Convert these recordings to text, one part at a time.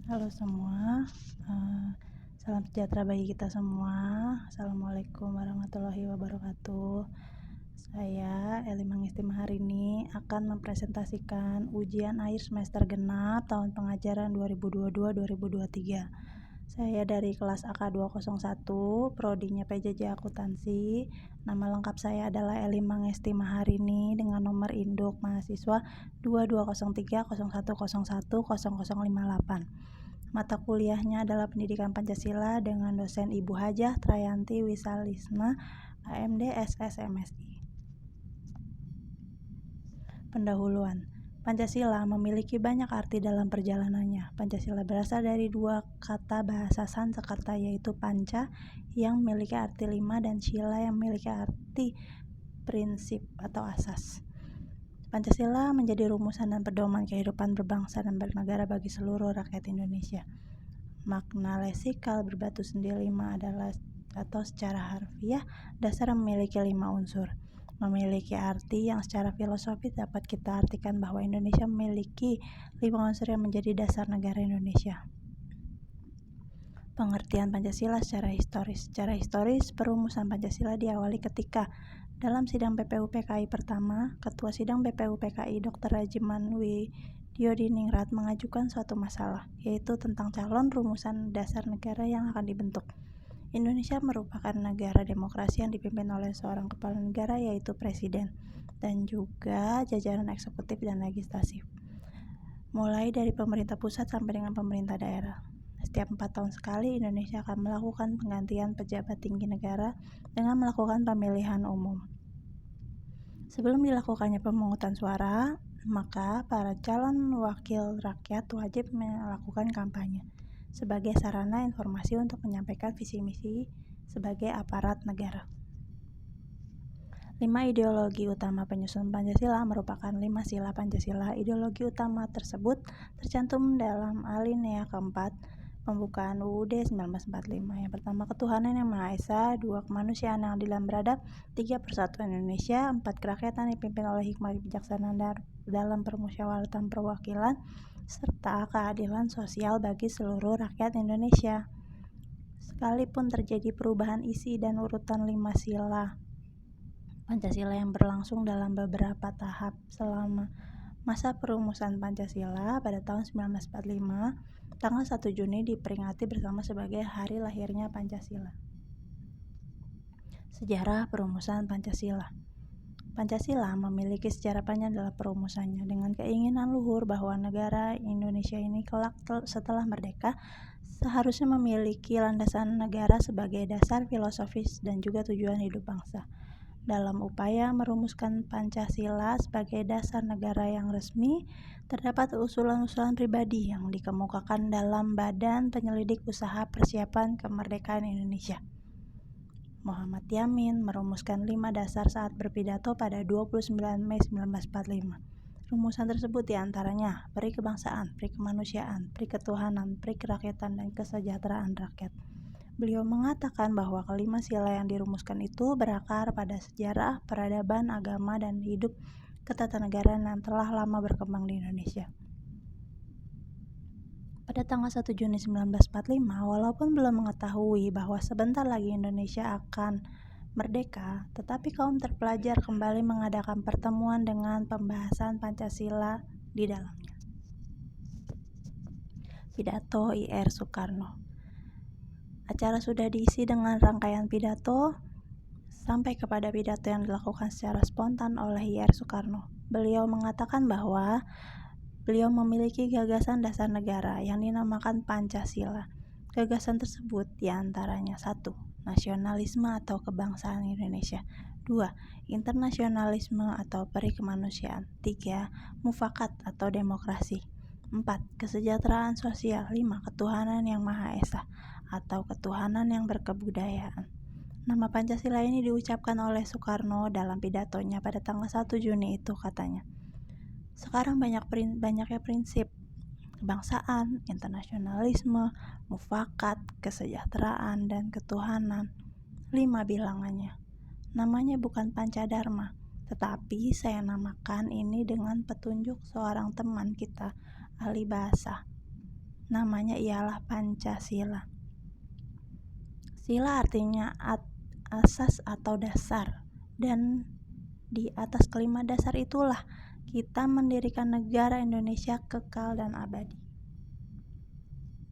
Halo semua, salam sejahtera bagi kita semua. Assalamualaikum warahmatullahi wabarakatuh. Saya Eli Mangistima hari ini akan mempresentasikan ujian akhir semester genap tahun pengajaran 2022-2023. Saya dari kelas AK201, prodinya PJJ Akuntansi. Nama lengkap saya adalah Eli Mangistima hari ini dengan nomor induk mahasiswa 220301010058. Mata kuliahnya adalah Pendidikan Pancasila dengan dosen Ibu Hajah Trayanti Wisalisma, AMD SSMSI. Pendahuluan. Pancasila memiliki banyak arti dalam perjalanannya. Pancasila berasal dari dua kata bahasa Sanskerta yaitu panca yang memiliki arti 5 dan sila yang memiliki arti prinsip atau asas. Pancasila menjadi rumusan dan pedoman kehidupan berbangsa dan bernegara bagi seluruh rakyat Indonesia. Makna lesikal berbatu sendi 5 adalah atau secara harfiah dasar memiliki 5 unsur. Memiliki arti yang secara filosofis dapat kita artikan bahwa Indonesia memiliki 5 unsur yang menjadi dasar negara Indonesia. Pengertian Pancasila secara historis. Secara historis, perumusan Pancasila diawali ketika dalam sidang BPUPKI pertama, Ketua Sidang BPUPKI Dr. Rajiman Widyodiningrat mengajukan suatu masalah, yaitu tentang calon rumusan dasar negara yang akan dibentuk. Indonesia merupakan negara demokrasi yang dipimpin oleh seorang kepala negara yaitu presiden, dan juga jajaran eksekutif dan legislatif, mulai dari pemerintah pusat sampai dengan pemerintah daerah. Setiap 4 tahun sekali, Indonesia akan melakukan penggantian pejabat tinggi negara dengan melakukan pemilihan umum. Sebelum dilakukannya pemungutan suara, maka para calon wakil rakyat wajib melakukan kampanye sebagai sarana informasi untuk menyampaikan visi misi sebagai aparat negara. 5 ideologi utama penyusun Pancasila merupakan 5 sila Pancasila. Ideologi utama tersebut tercantum dalam alinea keempat pembukaan UUD 1945. Yang pertama, ketuhanan yang Maha Esa. 2, kemanusiaan yang adil dan beradab. 3, persatuan Indonesia. 4, kerakyatan dipimpin oleh hikmah kebijaksanaan dalam permusyawaratan perwakilan, serta keadilan sosial bagi seluruh rakyat Indonesia. Sekalipun terjadi perubahan isi dan urutan 5 sila Pancasila yang berlangsung dalam beberapa tahap selama masa perumusan Pancasila pada tahun 1945, tanggal 1 Juni diperingati bersama sebagai hari lahirnya Pancasila. Sejarah perumusan Pancasila. Pancasila memiliki sejarah panjang dalam perumusannya, dengan keinginan luhur bahwa negara Indonesia ini kelak setelah merdeka seharusnya memiliki landasan negara sebagai dasar filosofis dan juga tujuan hidup bangsa. Dalam upaya merumuskan Pancasila sebagai dasar negara yang resmi, terdapat usulan-usulan pribadi yang dikemukakan dalam Badan Penyelidik Usaha Persiapan Kemerdekaan Indonesia. Muhammad Yamin merumuskan 5 dasar saat berpidato pada 29 Mei 1945. Rumusan tersebut diantaranya peri kebangsaan, peri kemanusiaan, peri ketuhanan, peri kerakyatan, dan kesejahteraan rakyat. Beliau mengatakan bahwa kelima sila yang dirumuskan itu berakar pada sejarah, peradaban, agama, dan hidup ketatanegaraan yang telah lama berkembang di Indonesia. Pada tanggal 1 Juni 1945, walaupun belum mengetahui bahwa sebentar lagi Indonesia akan merdeka, tetapi kaum terpelajar kembali mengadakan pertemuan dengan pembahasan Pancasila di dalamnya. Pidato Ir Soekarno. Acara sudah diisi dengan rangkaian pidato sampai kepada pidato yang dilakukan secara spontan oleh Ir Soekarno. Beliau mengatakan bahwa beliau memiliki gagasan dasar negara yang dinamakan Pancasila. Gagasan tersebut diantaranya 1. Nasionalisme atau kebangsaan Indonesia. 2. Internasionalisme atau peri kemanusiaan. 3. Mufakat atau demokrasi. 4. Kesejahteraan sosial. 5. Ketuhanan yang Maha Esa atau ketuhanan yang berkebudayaan. Nama Pancasila ini diucapkan oleh Soekarno dalam pidatonya pada tanggal 1 Juni itu, katanya. Sekarang banyaknya prinsip kebangsaan, internasionalisme, mufakat, kesejahteraan, dan ketuhanan. 5 bilangannya. Namanya bukan Pancadharma, tetapi saya namakan ini dengan petunjuk seorang teman kita, ahli bahasa. namanya ialah Pancasila. Sila artinya asas atau dasar, dan di atas kelima dasar itulah kita mendirikan negara Indonesia kekal dan abadi.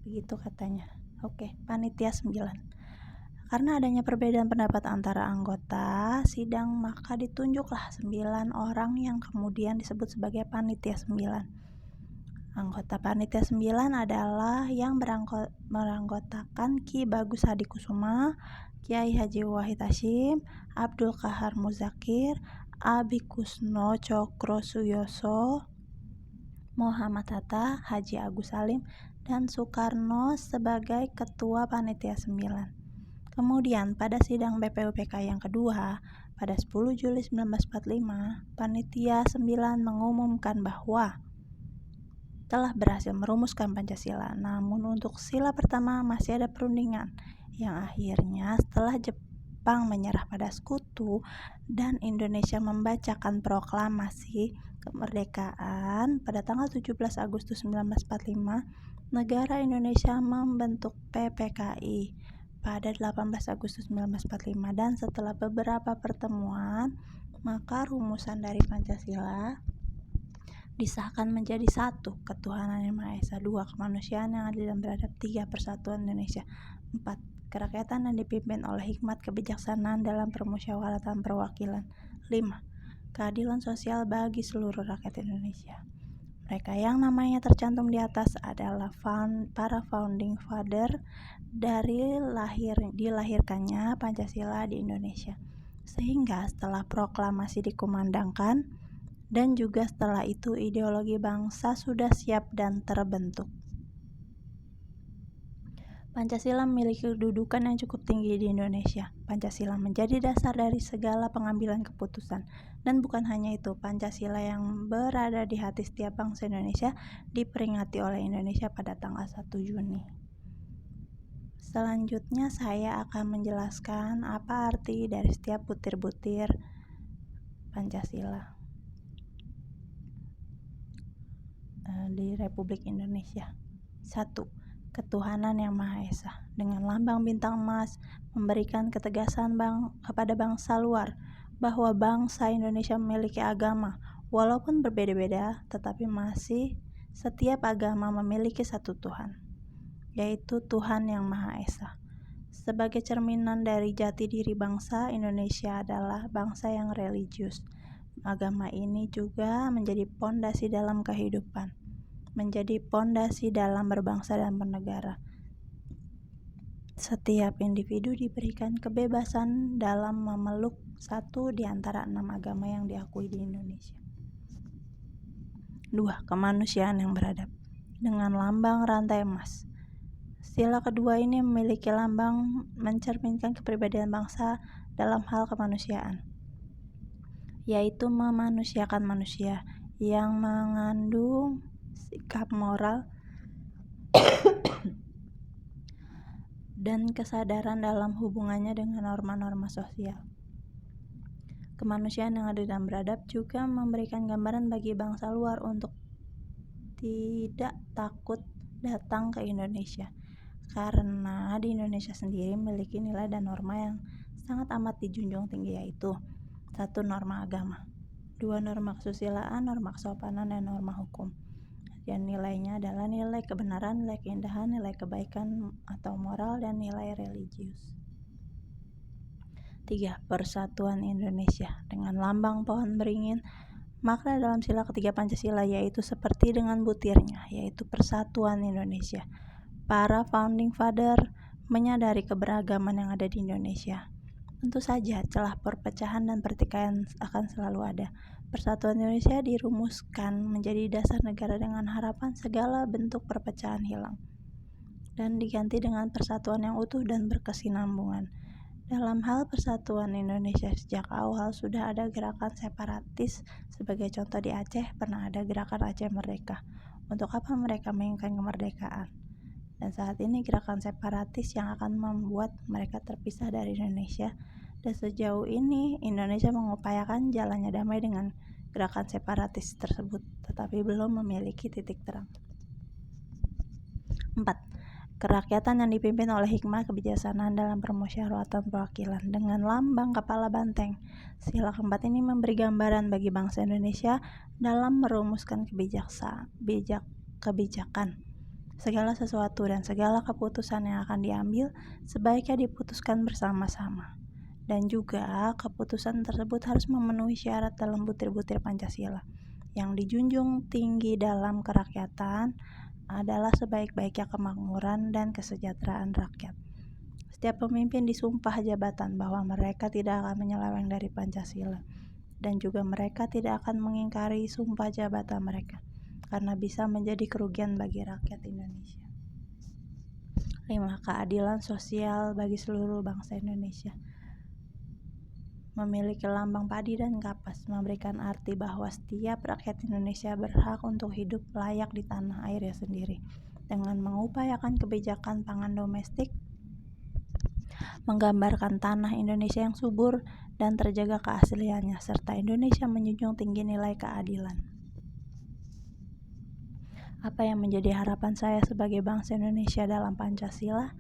Begitu katanya. Oke, panitia 9. Karena adanya perbedaan pendapat antara anggota sidang, maka ditunjuklah 9 orang yang kemudian disebut sebagai panitia 9. Anggota panitia 9 adalah yang beranggotakan Ki Bagus Hadikusuma, Kiai Haji Wahid Hasyim, Abdul Qahar Muzakir, Abi Kusno Cokro Suyoso, Muhammad Hatta, Haji Agus Salim, dan Soekarno sebagai ketua panitia 9. Kemudian pada sidang BPUPK yang kedua, pada 10 Juli 1945, panitia 9 mengumumkan bahwa telah berhasil merumuskan Pancasila. Namun untuk sila pertama masih ada perundingan yang akhirnya setelah Jepang menyerah pada sekutu dan Indonesia membacakan proklamasi kemerdekaan pada tanggal 17 Agustus 1945, negara Indonesia membentuk PPKI pada 18 Agustus 1945, dan setelah beberapa pertemuan maka rumusan dari Pancasila disahkan menjadi 1. Ketuhanan yang Maha Esa, 2. Kemanusiaan yang adil dan beradab, 3. Persatuan Indonesia, 4. Kerakyatan yang dipimpin oleh hikmat kebijaksanaan dalam permusyawaratan perwakilan, 5. Keadilan sosial bagi seluruh rakyat Indonesia. Mereka yang namanya tercantum di atas adalah para founding father dari dilahirkannya Pancasila di Indonesia. Sehingga setelah proklamasi dikumandangkan dan juga setelah itu ideologi bangsa sudah siap dan terbentuk. Pancasila memiliki kedudukan yang cukup tinggi di Indonesia. Pancasila menjadi dasar dari segala pengambilan keputusan. Dan bukan hanya itu, Pancasila yang berada di hati setiap bangsa Indonesia diperingati oleh Indonesia pada tanggal 1 Juni. Selanjutnya saya akan menjelaskan apa arti dari setiap butir-butir Pancasila di Republik Indonesia. 1. Ketuhanan yang Maha Esa. Dengan lambang bintang emas memberikan ketegasan kepada bangsa luar bahwa bangsa Indonesia memiliki agama, walaupun berbeda-beda, tetapi masih setiap agama memiliki satu Tuhan, yaitu Tuhan yang Maha Esa. Sebagai cerminan dari jati diri bangsa, Indonesia adalah bangsa yang religius. Agama ini juga menjadi pondasi dalam kehidupan, menjadi pondasi dalam berbangsa dan bernegara. Setiap individu diberikan kebebasan dalam memeluk satu di antara 6 agama yang diakui di Indonesia. 2. Kemanusiaan yang beradab. Dengan lambang rantai emas. Sila kedua ini memiliki lambang mencerminkan kepribadian bangsa dalam hal kemanusiaan, yaitu memanusiakan manusia yang mengandung sikap moral dan kesadaran dalam hubungannya dengan norma-norma sosial. Kemanusiaan yang adil dan beradab juga memberikan gambaran bagi bangsa luar untuk tidak takut datang ke Indonesia, karena di Indonesia sendiri memiliki nilai dan norma yang sangat amat dijunjung tinggi, yaitu 1. Norma agama, 2. Norma kesusilaan, norma kesopanan, dan norma hukum. Dan nilainya adalah nilai kebenaran, nilai keindahan, nilai kebaikan atau moral, dan nilai religius. 3. Persatuan Indonesia. Dengan lambang pohon beringin, makna dalam sila ketiga Pancasila yaitu seperti dengan butirnya, yaitu persatuan Indonesia. Para founding father menyadari keberagaman yang ada di Indonesia. Tentu saja celah perpecahan dan pertikaian akan selalu ada. Persatuan Indonesia dirumuskan menjadi dasar negara dengan harapan segala bentuk perpecahan hilang dan diganti dengan persatuan yang utuh dan berkesinambungan. Dalam hal persatuan Indonesia, sejak awal sudah ada gerakan separatis. Sebagai contoh, di Aceh pernah ada gerakan Aceh Merdeka. Untuk apa mereka menginginkan kemerdekaan? Dan saat ini gerakan separatis yang akan membuat mereka terpisah dari Indonesia. Dan sejauh ini Indonesia mengupayakan jalannya damai dengan gerakan separatis tersebut, tetapi belum memiliki titik terang. 4. Kerakyatan yang dipimpin oleh hikmah kebijaksanaan dalam permusyawaratan perwakilan dengan lambang kepala banteng. Sila keempat ini memberi gambaran bagi bangsa Indonesia dalam merumuskan kebijakan. Segala sesuatu dan segala keputusan yang akan diambil sebaiknya diputuskan bersama-sama. Dan juga keputusan tersebut harus memenuhi syarat dalam butir-butir Pancasila. Yang dijunjung tinggi dalam kerakyatan adalah sebaik-baiknya kemakmuran dan kesejahteraan rakyat. Setiap pemimpin disumpah jabatan bahwa mereka tidak akan menyeleweng dari Pancasila, dan juga mereka tidak akan mengingkari sumpah jabatan mereka, karena bisa menjadi kerugian bagi rakyat Indonesia. 5. Keadilan sosial bagi seluruh bangsa Indonesia. Memiliki lambang padi dan kapas memberikan arti bahwa setiap rakyat Indonesia berhak untuk hidup layak di tanah airnya sendiri. Dengan mengupayakan kebijakan pangan domestik, menggambarkan tanah Indonesia yang subur dan terjaga keasliannya, serta Indonesia menjunjung tinggi nilai keadilan. Apa yang menjadi harapan saya sebagai bangsa Indonesia dalam Pancasila?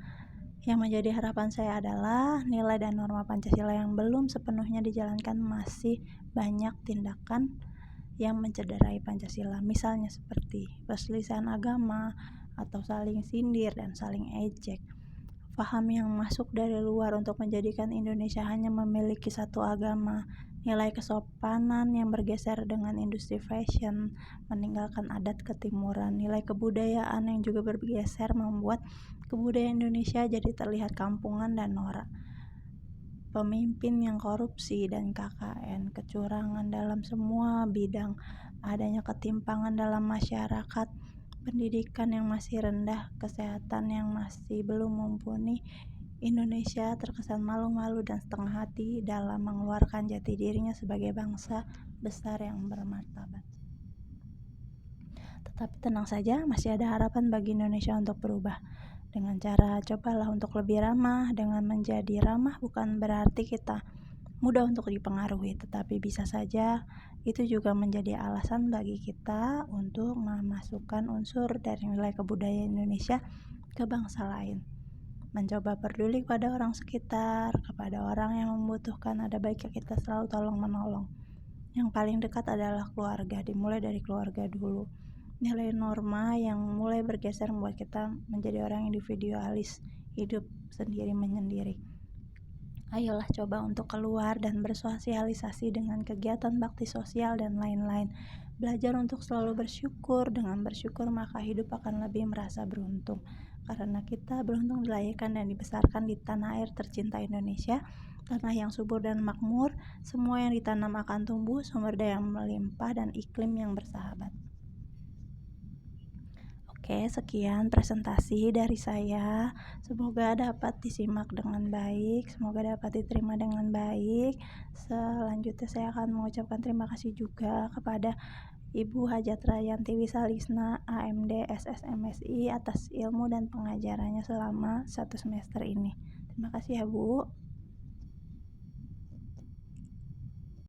Yang menjadi harapan saya adalah nilai dan norma Pancasila yang belum sepenuhnya dijalankan, masih banyak tindakan yang mencederai Pancasila, misalnya seperti perselisihan agama atau saling sindir dan saling ejek. Paham yang masuk dari luar untuk menjadikan Indonesia hanya memiliki satu agama, nilai kesopanan yang bergeser dengan industri fashion, meninggalkan adat ketimuran, nilai kebudayaan yang juga bergeser membuat kebudayaan Indonesia jadi terlihat kampungan dan norak. Pemimpin yang korupsi dan KKN, kecurangan dalam semua bidang, adanya ketimpangan dalam masyarakat, pendidikan yang masih rendah, kesehatan yang masih belum mumpuni, Indonesia terkesan malu-malu dan setengah hati dalam mengeluarkan jati dirinya sebagai bangsa besar yang bermartabat. Tetapi tenang saja, masih ada harapan bagi Indonesia untuk berubah. Dengan cara cobalah untuk lebih ramah. Dengan menjadi ramah bukan berarti kita mudah untuk dipengaruhi, tetapi bisa saja itu juga menjadi alasan bagi kita untuk memasukkan unsur dari nilai kebudayaan Indonesia ke bangsa lain. Mencoba peduli pada orang sekitar, kepada orang yang membutuhkan. Ada baiknya kita selalu tolong menolong. Yang paling dekat adalah keluarga, dimulai dari keluarga dulu. Nilai norma yang mulai bergeser membuat kita menjadi orang individualis, hidup sendiri menyendiri. Ayolah coba untuk keluar dan bersosialisasi dengan kegiatan bakti sosial dan lain-lain. Belajar untuk selalu bersyukur. Dengan bersyukur maka hidup akan lebih merasa beruntung, karena kita beruntung dilahirkan dan dibesarkan di tanah air tercinta Indonesia, tanah yang subur dan makmur. Semua yang ditanam akan tumbuh, sumber daya melimpah dan iklim yang bersahabat. Oke, sekian presentasi dari saya. Semoga dapat disimak dengan baik, semoga dapat diterima dengan baik. Selanjutnya saya akan mengucapkan terima kasih juga kepada Ibu Hajat Rayanti Wisalisna, AMD SSMSI, atas ilmu dan pengajarannya selama 1 semester ini. Terima kasih ya Bu.